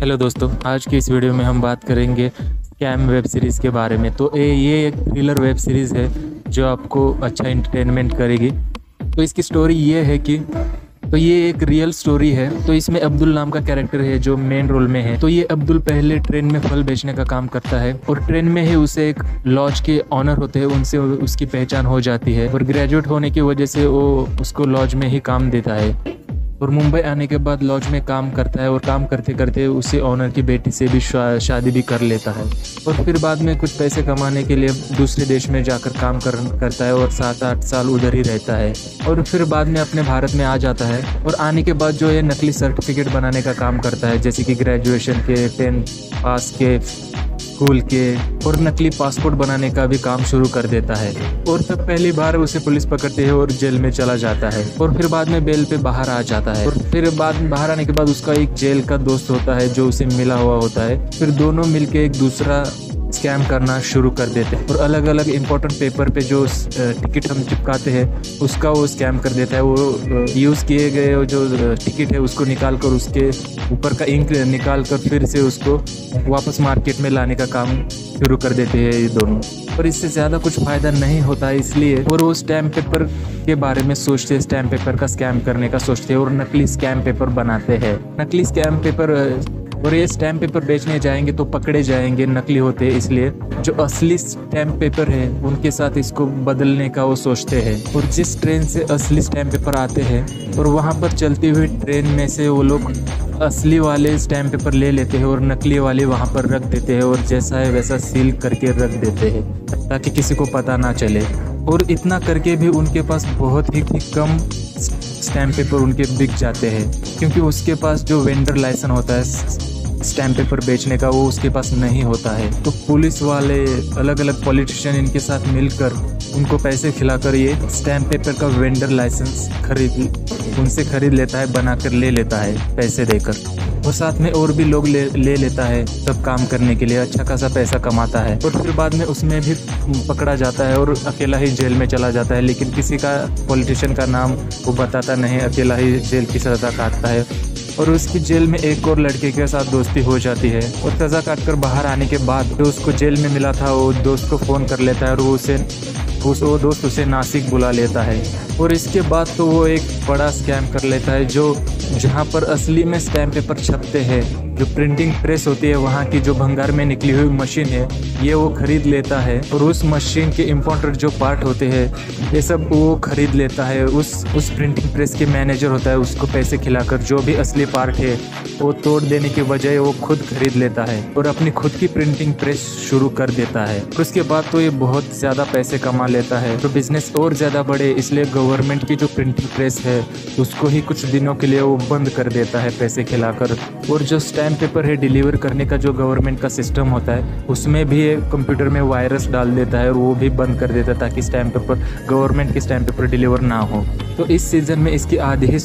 Hello दोस्तों, आज की इस वीडियो में हम बात करेंगे स्कैम वेब सीरीज़ के बारे में। तो ये एक थ्रिलर वेब सीरीज़ है जो आपको अच्छा एंटरटेनमेंट करेगी। तो इसकी स्टोरी ये है कि ये एक रियल स्टोरी है। तो इसमें अब्दुल नाम का कैरेक्टर है जो मेन रोल में है। तो ये अब्दुल पहले ट्रेन में फल बेचने का काम करता है और ट्रेन में ही उसे एक लॉज के ऑनर होते हैं, उनसे उसकी पहचान हो जाती है और ग्रेजुएट होने की वजह से वो उसको लॉज में ही काम देता है। और मुंबई आने के बाद लॉज में काम करता है और काम करते करते उसे ऑनर की बेटी से भी शादी भी कर लेता है। और फिर बाद में कुछ पैसे कमाने के लिए दूसरे देश में जाकर काम करता है और 7-8 साल उधर ही रहता है। और फिर बाद में अपने भारत में आ जाता है और आने के बाद जो है नकली सर्टिफिकेट बनाने का काम करता है, जैसे कि ग्रेजुएशन के, 10th पास के, स्कूल के, और नकली पासपोर्ट बनाने का भी काम शुरू कर देता है। और तब पहली बार उसे पुलिस पकड़ती है और जेल में चला जाता है और फिर बाद में बेल पे बाहर आ जाता है। और फिर बाहर आने के बाद उसका एक जेल का दोस्त होता है जो उसे मिला हुआ होता है। फिर दोनों मिलके एक दूसरा स्कैम करना शुरू कर देते हैं और अलग अलग इम्पोर्टेंट पेपर पे जो टिकट हम चिपकाते हैं उसका वो स्कैम कर देता है। वो यूज़ किए गए जो टिकट है उसको निकाल कर उसके ऊपर का इंक निकाल कर फिर से उसको वापस मार्केट में लाने का काम शुरू कर देते हैं ये दोनों। पर इससे ज़्यादा कुछ फ़ायदा नहीं होता है, इसलिए और वो स्टैम्प पेपर के बारे में सोचते हैं, स्टैम्प पेपर का स्कैम करने का सोचते हैं और नकली स्कैम पेपर बनाते हैं। नकली स्कैम पेपर और ये स्टैम्प पेपर बेचने जाएंगे तो पकड़े जाएंगे, नकली होते हैं, इसलिए जो असली स्टैम्प पेपर है उनके साथ इसको बदलने का वो सोचते हैं। और जिस ट्रेन से असली स्टैम्प पेपर आते हैं और वहाँ पर चलती हुई ट्रेन में से वो लोग असली वाले स्टैम्प पेपर ले लेते हैं और नकली वाले वहाँ पर रख देते हैं और जैसा है वैसा सील करके रख देते हैं ताकि किसी को पता ना चले। और इतना करके भी उनके पास बहुत ही कम स्टैम्प पेपर उनके बिक जाते हैं, क्योंकि उसके पास जो वेंडर लाइसेंस होता है स्टैम्प पेपर बेचने का वो उसके पास नहीं होता है। तो पुलिस वाले, अलग अलग पॉलिटिशियन इनके साथ मिलकर उनको पैसे खिलाकर ये स्टैम्प पेपर का वेंडर लाइसेंस उनसे खरीद लेता है, बनाकर ले लेता है पैसे देकर। और साथ में और भी लोग ले लेता है सब काम करने के लिए, अच्छा खासा पैसा कमाता है। और फिर बाद में उसमें भी पकड़ा जाता है और अकेला ही जेल में चला जाता है, लेकिन किसी का पॉलिटिशियन का नाम वो बताता नहीं, अकेला ही जेल की सज़ा काटता है। और उसकी जेल में एक और लड़के के साथ दोस्ती हो जाती है और सज़ा काटकर बाहर आने के बाद जो उसको जेल में मिला था वो दोस्त को फ़ोन कर लेता है और वो दोस्त उसे नासिक बुला लेता है। और इसके बाद तो वो एक बड़ा स्कैम कर लेता है, जो जहाँ पर असली में स्टैम्प पेपर छपते हैं, जो प्रिंटिंग प्रेस होती है वहाँ की जो भंगार में निकली हुई मशीन है ये वो खरीद लेता है। और उस मशीन के इम्पोर्टेंट जो पार्ट होते हैं ये सब वो खरीद लेता है। उस प्रिंटिंग प्रेस के मैनेजर होता है उसको पैसे खिलाकर जो भी असली पार्ट है वो तोड़ देने के बजाय वो खुद खरीद लेता है और अपनी खुद की प्रिंटिंग प्रेस शुरू कर देता है। उसके बाद तो ये बहुत ज़्यादा पैसे कमा लेता है, तो बिजनेस और ज़्यादा बढ़े इसलिए गवर्नमेंट की जो प्रिंटिंग प्रेस है उसको ही कुछ दिनों के लिए वो बंद कर देता है पैसे खिलाकर। और जो स्टैम्प पेपर है डिलीवर करने का जो गवर्नमेंट का सिस्टम होता है उसमें भी कंप्यूटर में वायरस डाल देता है और वो भी बंद कर देता है ताकि स्टैम्प पेपर, गवर्नमेंट के स्टैम्प पेपर डिलीवर ना हो। तो इस सीज़न में इसकी आधी ही